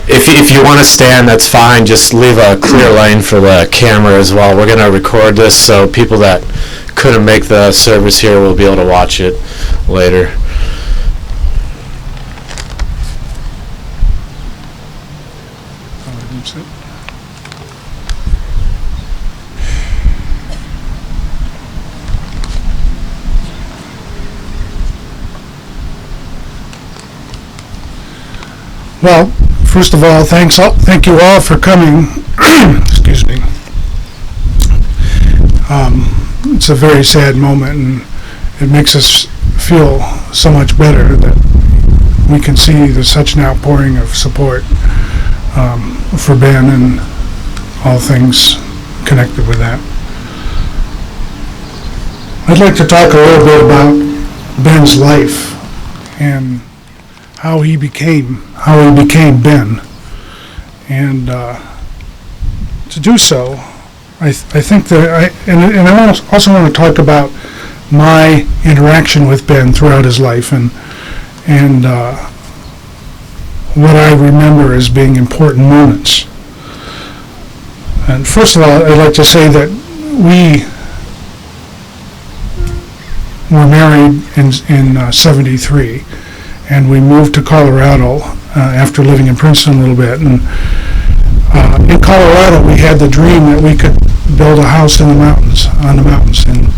if you want to stand, that's fine. Just leave a clear lane for the camera as well. We're going to record this, so people that couldn't make the service here will be able to watch it later. Well, first of all, thank you all for coming. Excuse me. It's a very sad moment, and it makes us feel so much better that we can see there's such an outpouring of support for Ben and all things connected with that. I'd like to talk a little bit about Ben's life and how he became Ben, and to do so, I think that I also want to talk about my interaction with Ben throughout his life, and what I remember as being important moments. And first of all, I'd like to say that we were married in '73. And we moved to Colorado after living in Princeton a little bit. And in Colorado, we had the dream that we could build a house on the mountains, and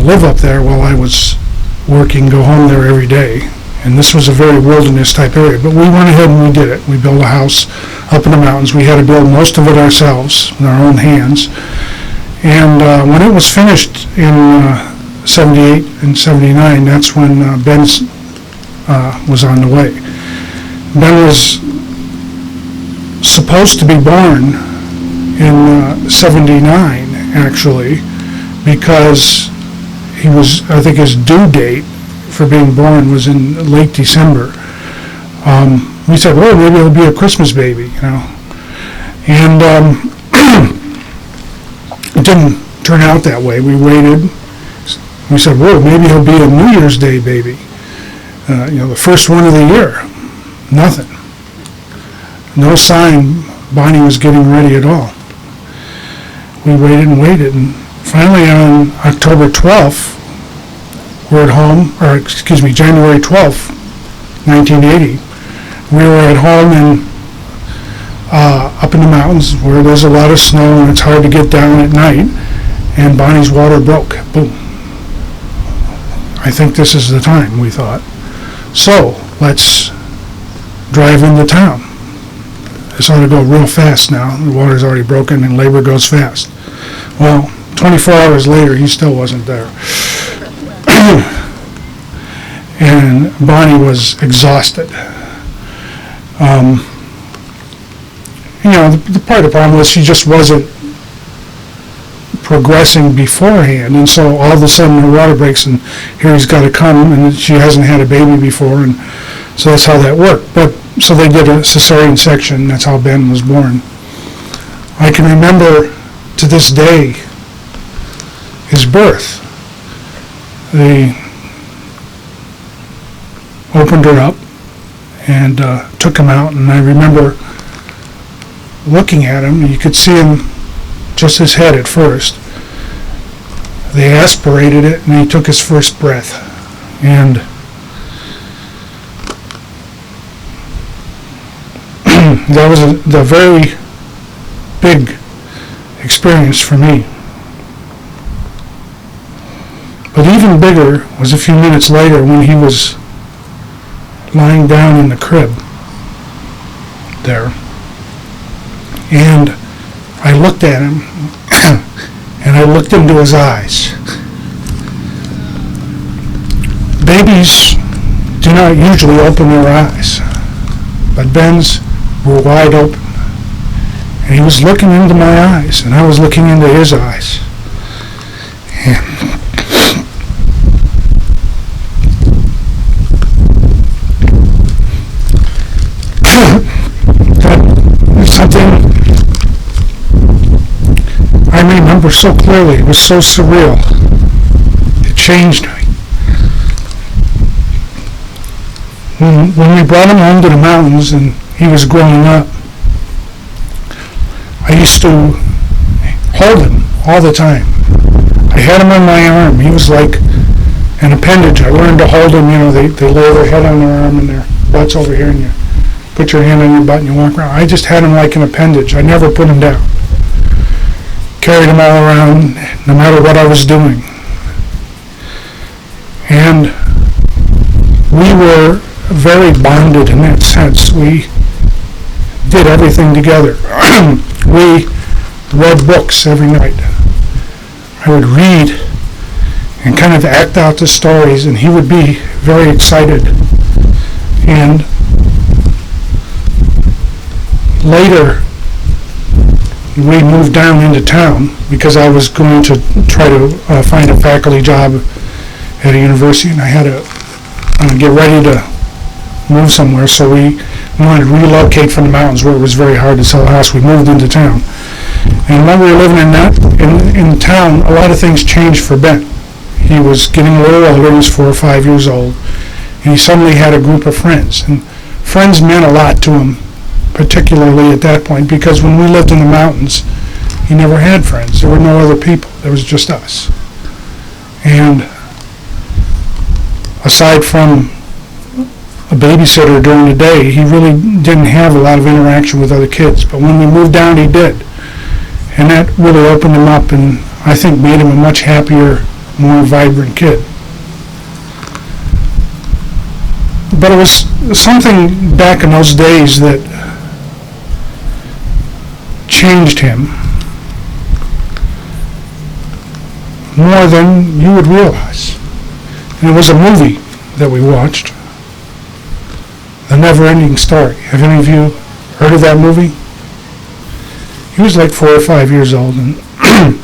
live up there while I was working, go home there every day. And this was a very wilderness type area. But we went ahead and we did it. We built a house up in the mountains. We had to build most of it ourselves with our own hands. And when it was finished in 78 and 79, that's when Ben's was on the way. Ben was supposed to be born in 79, actually, because I think his due date for being born was in late December. We said, well, maybe it'll be a Christmas baby, And it didn't turn out that way. We waited. We said, well, maybe he'll be a New Year's Day baby. The first one of the year, nothing. No sign Bonnie was getting ready at all. We waited and waited, and finally on October 12th, we're at home, January 12th, 1980, we were at home and up in the mountains where there's a lot of snow and it's hard to get down at night, and Bonnie's water broke. Boom. I think this is the time, we thought. So, let's drive into town. This ought to go real fast now. The water's already broken and labor goes fast. Well, 24 hours later, he still wasn't there. And Bonnie was exhausted. The part of the problem was she just wasn't progressing beforehand, and so all of a sudden her water breaks, and here he's got to come, and she hasn't had a baby before, and so that's how that worked. But so they did a cesarean section. That's how Ben was born. I can remember to this day his birth. They opened her up and took him out, and I remember looking at him. You could see him, just his head at first. They aspirated it, and he took his first breath. And that was a very big experience for me. But even bigger was a few minutes later when he was lying down in the crib there. And I looked at him, and I looked into his eyes. Babies do not usually open their eyes, but Ben's were wide open. And he was looking into my eyes, and I was looking into his eyes. And something I remember so clearly. It was so surreal. It changed me. When we brought him home to the mountains, and he was growing up, I used to hold him all the time. I had him on my arm. He was like an appendage. I learned to hold him. They lay their head on their arm and their butt's over here, and you put your hand on your butt and you walk around. I just had him like an appendage. I never put him down. Carried him all around, no matter what I was doing. And we were very bonded in that sense. We did everything together. We read books every night. I would read and kind of act out the stories, and he would be very excited. And later, we moved down into town because I was going to try to find a faculty job at a university, and I had to get ready to move somewhere, so we wanted to relocate from the mountains where it was very hard to sell a house. We moved into town. And when we were living in town, a lot of things changed for Ben. He was getting a little older. He was 4 or 5 years old, and he suddenly had a group of friends. And friends meant a lot to him, particularly at that point, because when we lived in the mountains, he never had friends. There were no other people. There was just us. And aside from a babysitter during the day, he really didn't have a lot of interaction with other kids. But when we moved down, he did. And that really opened him up and I think made him a much happier, more vibrant kid. But it was something back in those days that changed him more than you would realize. And it was a movie that we watched, The Never-Ending Story. Have any of you heard of that movie? He was like 4 or 5 years old, and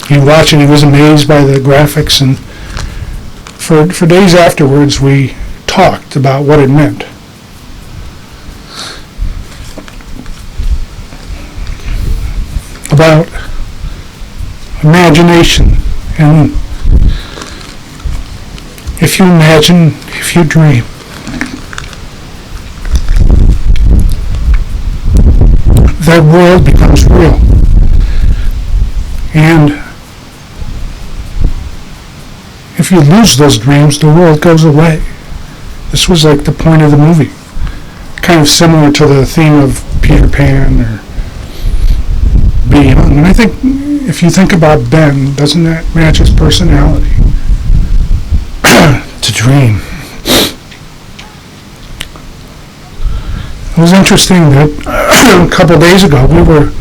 he'd watch it. He was amazed by the graphics, and for days afterwards, we talked about what it meant. About imagination, and if you imagine, if you dream, that world becomes real. And if you lose those dreams, the world goes away. This was like the point of the movie. Kind of similar to the theme of Peter Pan or Be Young. And I think if you think about Ben, doesn't that match his personality? To dream. It was interesting that a couple days ago we were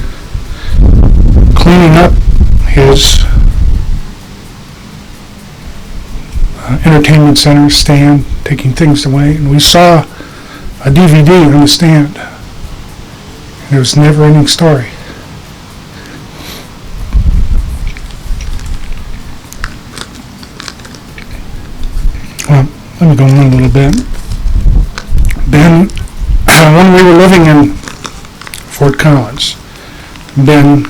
cleaning up his entertainment center stand, taking things away, and we saw a DVD on the stand. And it was Never-Ending Story. Well, let me go on a little bit. Ben, when we were living in Fort Collins, Ben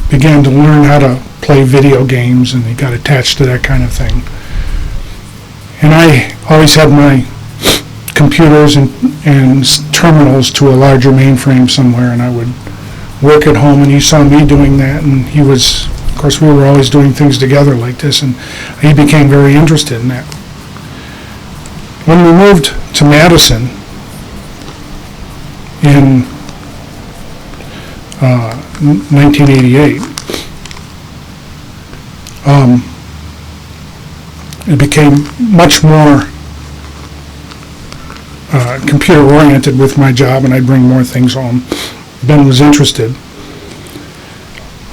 began to learn how to play video games, and he got attached to that kind of thing. And I always had my computers and terminals to a larger mainframe somewhere, and I would work at home, and he saw me doing that, and he was, of course, we were always doing things together like this, and he became very interested in that. When we moved to Madison in 1988, it became much more computer-oriented with my job, and I'd bring more things home. Ben was interested.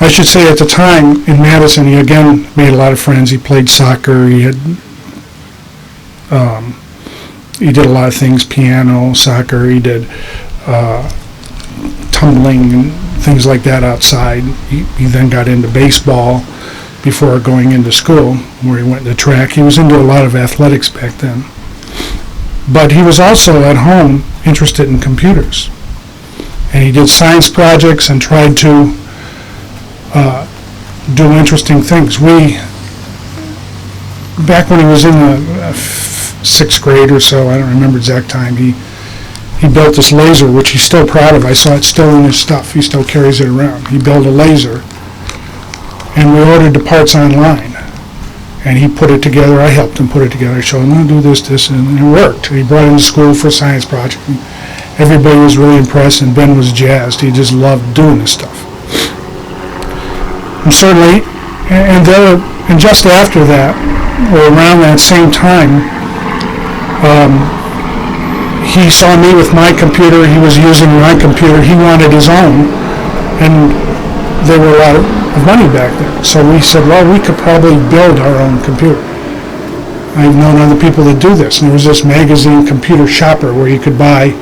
I should say at the time in Madison, he again made a lot of friends. He played soccer. He did a lot of things, piano, soccer. He did tumbling and things like that outside. He then got into baseball before going into school, where he went to track. He was into a lot of athletics back then. But he was also at home interested in computers. And he did science projects and tried to do interesting things. Back when he was in the 6th grade or so, I don't remember exact time, he he built this laser, which he's still proud of. I saw it still in his stuff. He still carries it around. He built a laser, and we ordered the parts online. And he put it together. I helped him put it together. I showed him, I'll do this, and it worked. He brought it into school for a science project. And everybody was really impressed, and Ben was jazzed. He just loved doing this stuff. And certainly, and just after that, or around that same time, he saw me with my computer. He was using my computer. He wanted his own, and there were a lot of money back there. So we said, well, we could probably build our own computer. I've known other people that do this. And there was this magazine, Computer Shopper, where you could buy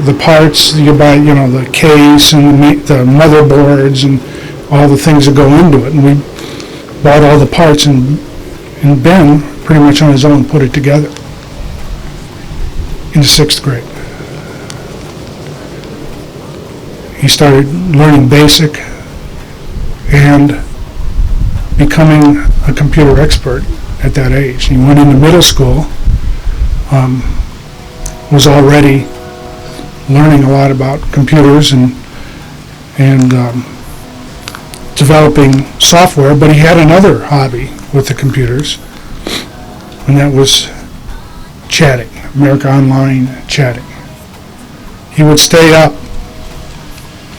the parts. You could buy, the case and the motherboards and all the things that go into it. And we bought all the parts, and Ben, pretty much on his own, put it together in the 6th grade. He started learning BASIC and becoming a computer expert at that age. He went into middle school, was already learning a lot about computers and developing software, but he had another hobby with the computers, and that was chatting, America Online chatting. He would stay up.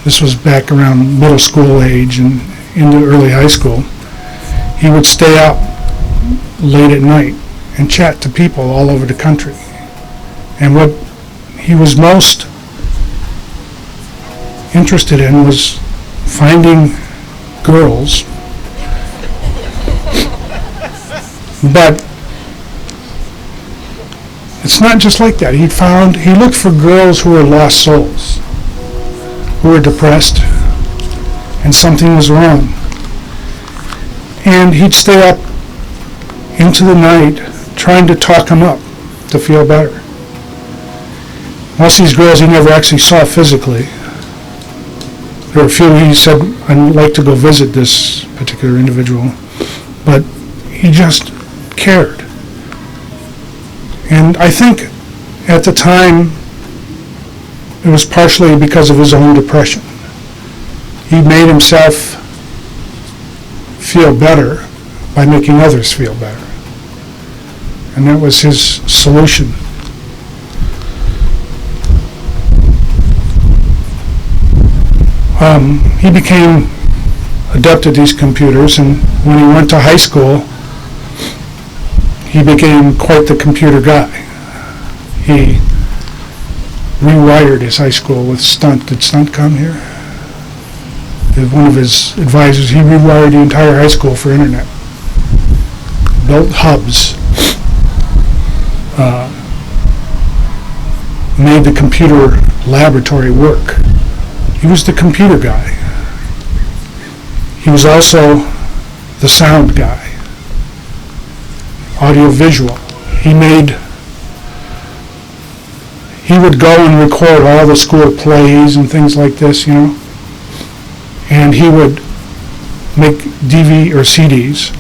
This was back around middle school age and into early high school. He would stay up late at night and chat to people all over the country. And what he was most interested in was finding girls, but it's not just like that. He looked for girls who were lost souls, who were depressed, and something was wrong. And he'd stay up into the night trying to talk them up to feel better. Most of these girls he never actually saw physically. There were a few he said, I'd like to go visit this particular individual, but he just cared. And I think at the time it was partially because of his own depression. He made himself feel better by making others feel better. And that was his solution. He became adept at these computers, and when he went to high school, he became quite the computer guy. He rewired his high school with Stunt. Did Stunt come here? One of his advisors, he rewired the entire high school for internet. Built hubs. Made the computer laboratory work. He was the computer guy. He was also the sound guy. Audio-visual. He would go and record all the school plays and things like this, and he would make DVD or CDs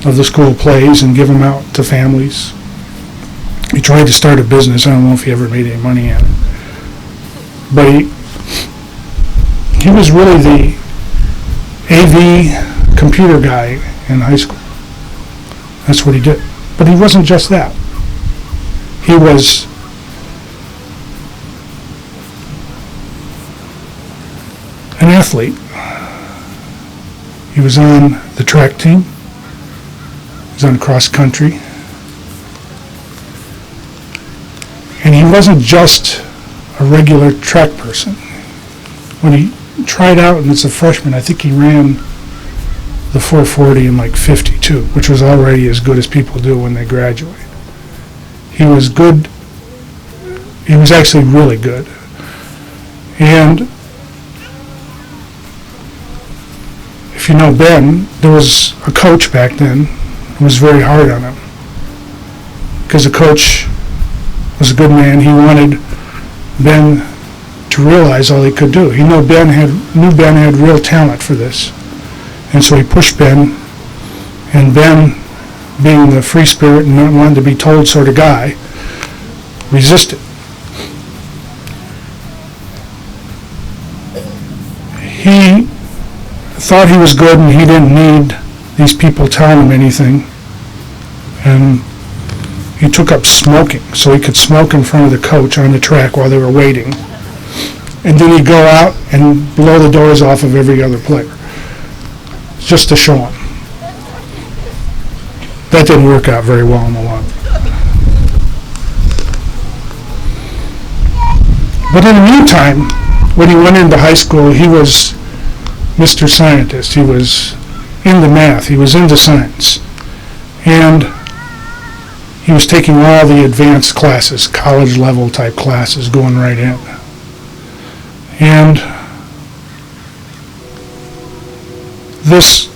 of the school plays and give them out to families. He tried to start a business. I don't know if he ever made any money at it. But he was really the AV computer guy in high school. That's what he did. But he wasn't just that. He was an athlete. He was on the track team. He was on cross country. And he wasn't just a regular track person. When he tried out and as a freshman, I think he ran the 440 in like 52, which was already as good as people do when they graduate. He was good. He was actually really good. And if you know Ben, there was a coach back then who was very hard on him. Because the coach was a good man. He wanted Ben to realize all he could do. He knew Ben had real talent for this. And so he pushed Ben, and Ben, being the free spirit and not wanting to be told sort of guy, resisted. he thought he was good and he didn't need these people telling him anything. And he took up smoking, so he could smoke in front of the coach on the track while they were waiting. And then he'd go out and blow the doors off of every other player, just to show them. That didn't work out very well in the long run. But in the meantime, when he went into high school, he was Mr. Scientist. He was into math. He was into science. And he was taking all the advanced classes, college level type classes, going right in. And this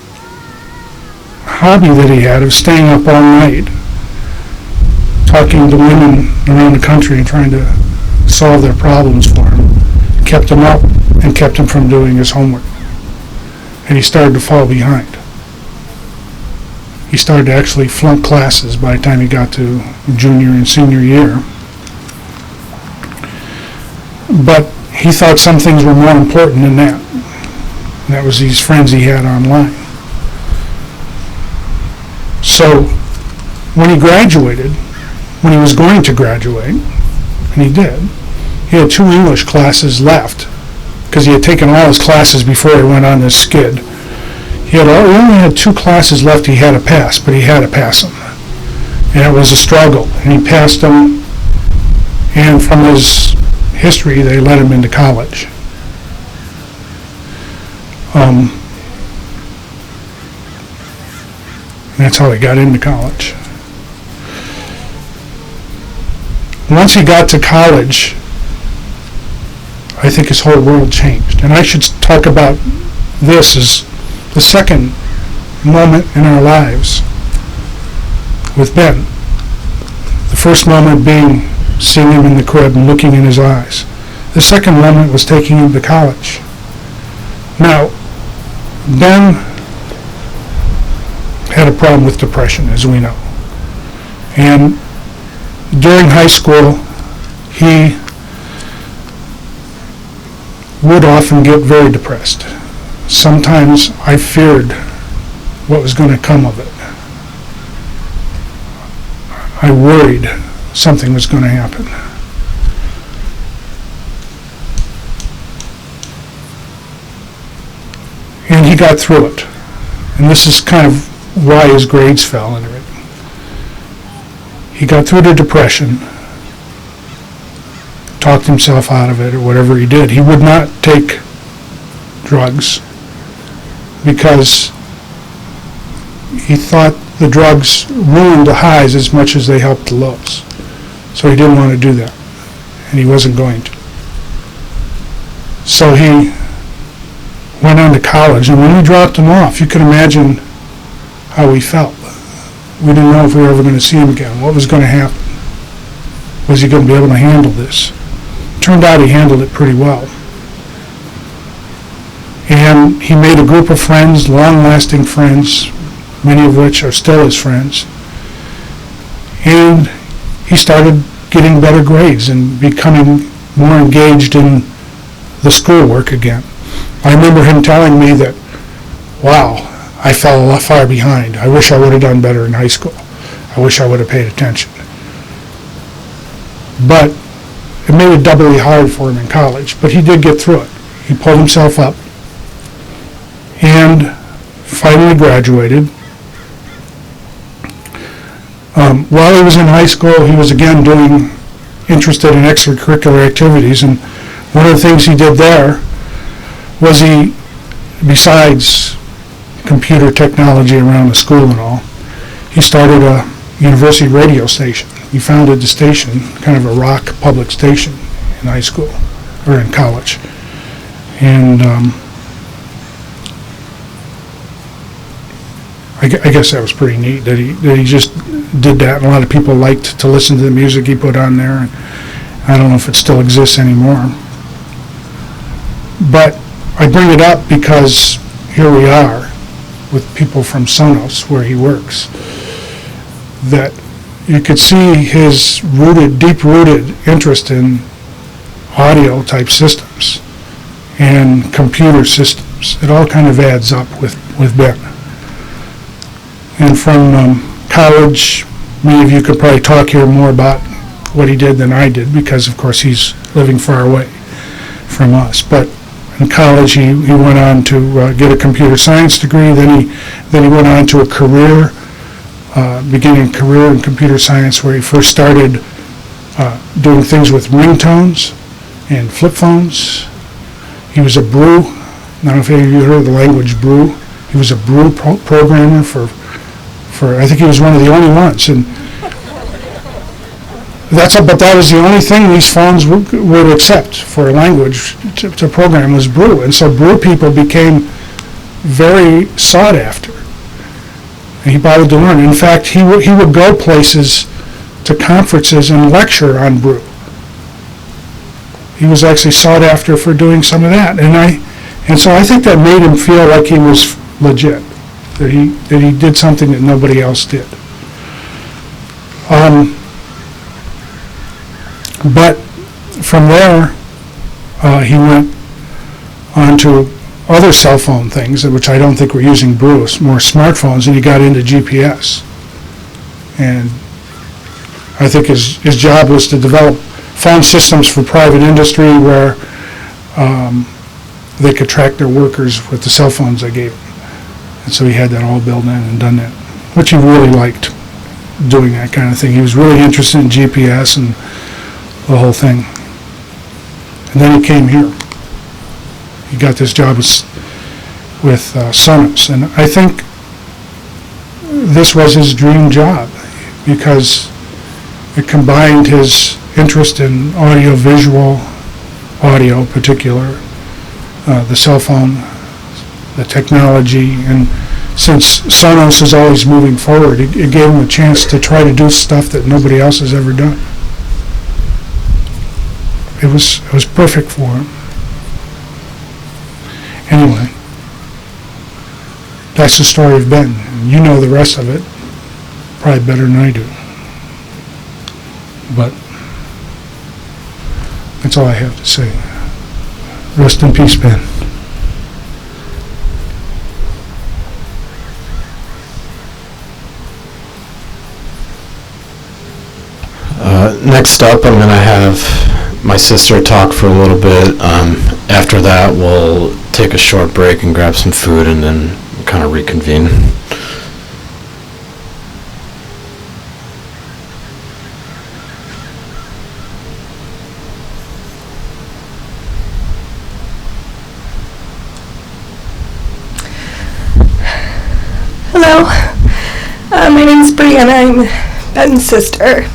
hobby that he had of staying up all night, talking to women around the country and trying to solve their problems for him, kept him up and kept him from doing his homework. And he started to fall behind. He started to actually flunk classes by the time he got to junior and senior year. But he thought some things were more important than that. And that was these friends he had online. So when he graduated, when he was going to graduate, and he did, he had 2 English classes left because he had taken all his classes before he went on this skid. He only had 2 classes left he had to pass, but he had to pass them. And it was a struggle, and he passed them, and from his history, they let him into college. That's how he got into college. Once he got to college, I think his whole world changed. And I should talk about this as the second moment in our lives with Ben. The first moment being seeing him in the crib and looking in his eyes. The second moment was taking him to college. Now, Ben had a problem with depression, as we know. And during high school, he would often get very depressed. Sometimes I feared what was going to come of it. I worried something was going to happen. And he got through it. And this is kind of why his grades fell and everything. He got through the depression, talked himself out of it or whatever he did. He would not take drugs because he thought the drugs ruined the highs as much as they helped the lows. So he didn't want to do that, and he wasn't going to. So he went on to college, and when we dropped him off, you could imagine how we felt. We didn't know if we were ever going to see him again. What was going to happen? Was he going to be able to handle this? Turned out he handled it pretty well. And he made a group of friends, long-lasting friends, many of which are still his friends. And he started getting better grades and becoming more engaged in the schoolwork again. I remember him telling me that, wow, I fell a lot far behind. I wish I would have done better in high school. I wish I would have paid attention. But it made it doubly hard for him in college. But he did get through it. He pulled himself up and finally graduated. While he was in high school, he was again interested in extracurricular activities, and one of the things he did there was besides computer technology around the school and all, he started a university radio station. He founded the station, kind of a rock public station in high school, or in college. And I guess that was pretty neat that he just did that, and a lot of people liked to listen to the music he put on there. And I don't know if it still exists anymore. But I bring it up because here we are with people from Sonos, where he works, that you could see his deep-rooted interest in audio-type systems and computer systems. It all kind of adds up with Ben. And from college, many of you could probably talk here more about what he did than I did, because of course he's living far away from us. But in college, he went on to get a computer science degree. Then he went on to a career, beginning a career in computer science, where he first started doing things with ringtones and flip phones. He was a brew. I don't know if any of you heard of the language brew. He was a brew programmer for I think he was one of the only ones. And but that was the only thing these phones would accept for a language to program was brew. And so brew people became very sought after. And he bothered to learn. In fact, he would go places to conferences and lecture on brew. He was actually sought after for doing some of that. And so I think that made him feel like he was legit, that he did something that nobody else did. But from there, he went on to other cell phone things, which I don't think were using brew, more smartphones, and he got into GPS. And I think his job was to develop phone systems for private industry where they could track their workers with the cell phones they gave him. And so he had that all built in and done that, which he really liked, doing that kind of thing. He was really interested in GPS and the whole thing. And then he came here. He got this job with Sonos. And I think this was his dream job because it combined his interest in audio-visual, audio in particular, the cell phone, the technology, and since Sonos is always moving forward, it gave him a chance to try to do stuff that nobody else has ever done. It was perfect for him. Anyway, that's the story of Ben. You know the rest of it probably better than I do. But that's all I have to say. Rest in peace, Ben. Next up, I'm going to have my sister talk for a little bit. After that, we'll take a short break and grab some food and then kind of reconvene. Hello, my name's Brianna. I'm Ben's sister.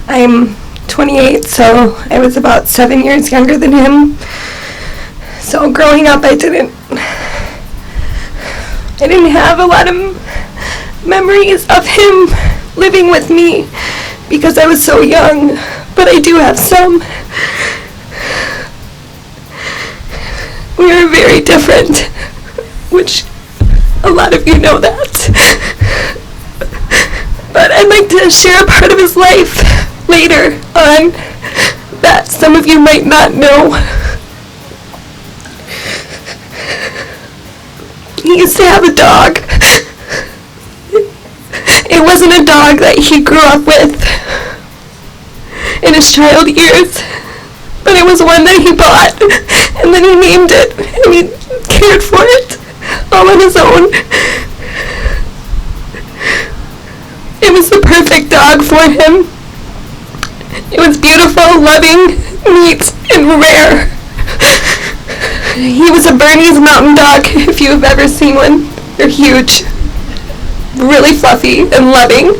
I'm 28, so I was about 7 years younger than him. So growing up, I didn't have a lot of memories of him living with me because I was so young, but I do have some. We were very different, which a lot of you know that. But I'd like to share a part of his life later on that some of you might not know. He used to have a dog. It wasn't a dog that he grew up with in his child years, but it was one that he bought, and then he named it, and he cared for it all on his own. It was the perfect dog for him. It was beautiful, loving, neat, and rare. He was a Bernese mountain dog, if you have ever seen one. They're huge, really fluffy and loving.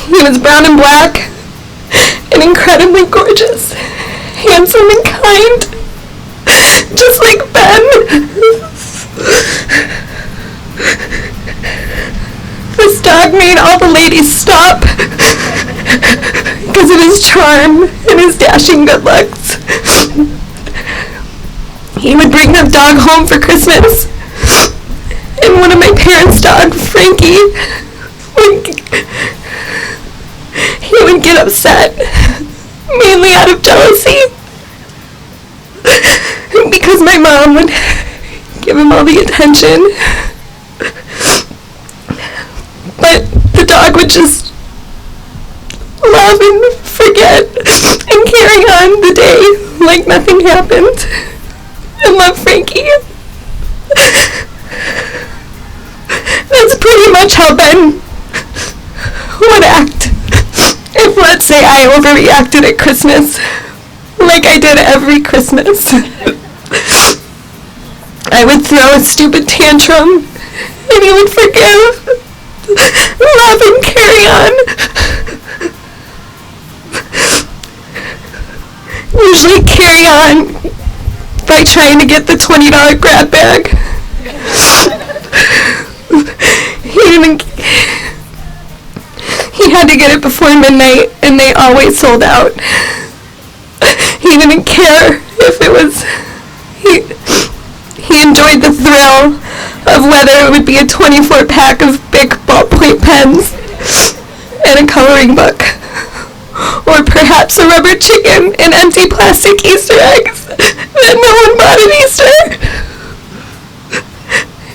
He was brown and black, and incredibly gorgeous, handsome and kind, just like Ben. This dog made all the ladies stop because of his charm and his dashing good looks. He would bring the dog home for Christmas, and one of my parents' dogs, Frankie, he would get upset, mainly out of jealousy, mom would give him all the attention. But the dog would just love and forget and carry on the day like nothing happened and love Frankie. That's pretty much how Ben would act if, let's say, I overreacted at Christmas, like I did every Christmas. I would throw a stupid tantrum, and he would forgive, love, and carry on. Usually carry on by trying to get the $20 grab bag. He had to get it before midnight, and they always sold out. He didn't care if it was... He enjoyed the thrill of whether it would be a 24-pack of big ballpoint pens and a coloring book, or perhaps a rubber chicken and empty plastic Easter eggs that no one bought at Easter.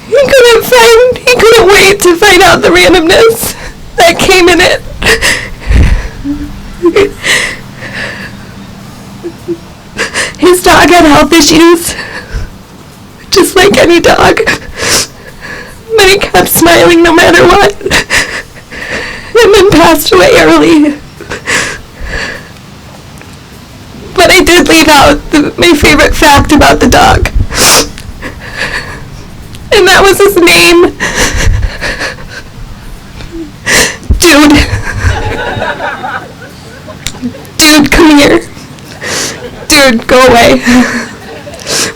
He couldn't wait to find out the randomness that came in it. His dog had health issues, just like any dog, but he kept smiling no matter what, and then passed away early. But I did leave out my favorite fact about the dog, and that was his name. Dude. Dude, come here. Dude, go away.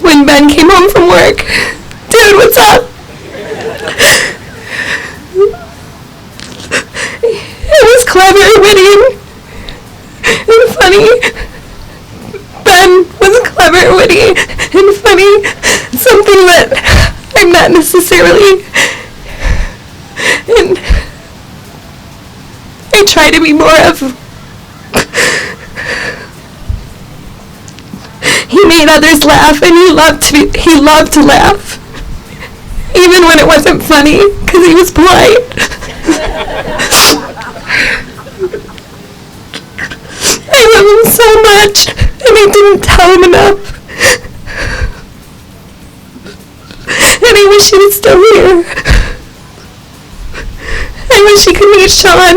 When Ben came home from work, dude, what's up? It was clever, witty, and funny. Ben was clever, witty, and funny. Something that I'm not necessarily. And I try to be more of. He made others laugh, and he loved to laugh, even when it wasn't funny, because he was polite. I love him so much, and I didn't tell him enough. And I wish he was still here. I wish he could meet Sean.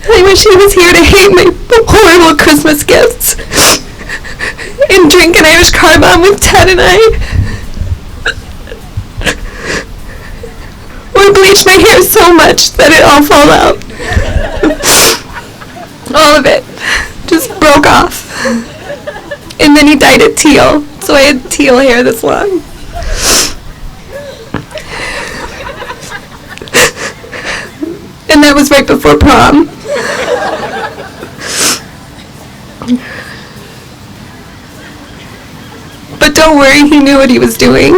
I wish he was here to hate my horrible Christmas gifts and drink an Irish car bomb with Ted and I. Or bleach my hair so much that it all fall out. All of it just broke off. And then he dyed it teal, so I had teal hair this long. And that was right before prom. But don't worry, he knew what he was doing.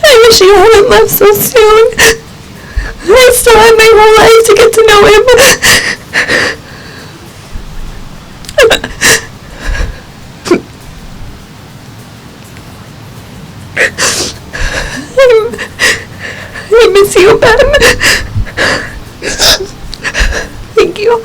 I wish he hadn't left so soon. I still had my whole life to get to know him. I miss you, Ben. Thank you.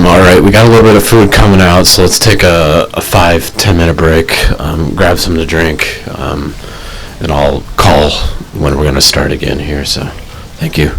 Alright, we got a little bit of food coming out, so let's take a 5-10 minute break, grab something to drink, and I'll call when we're going to start again here, so thank you.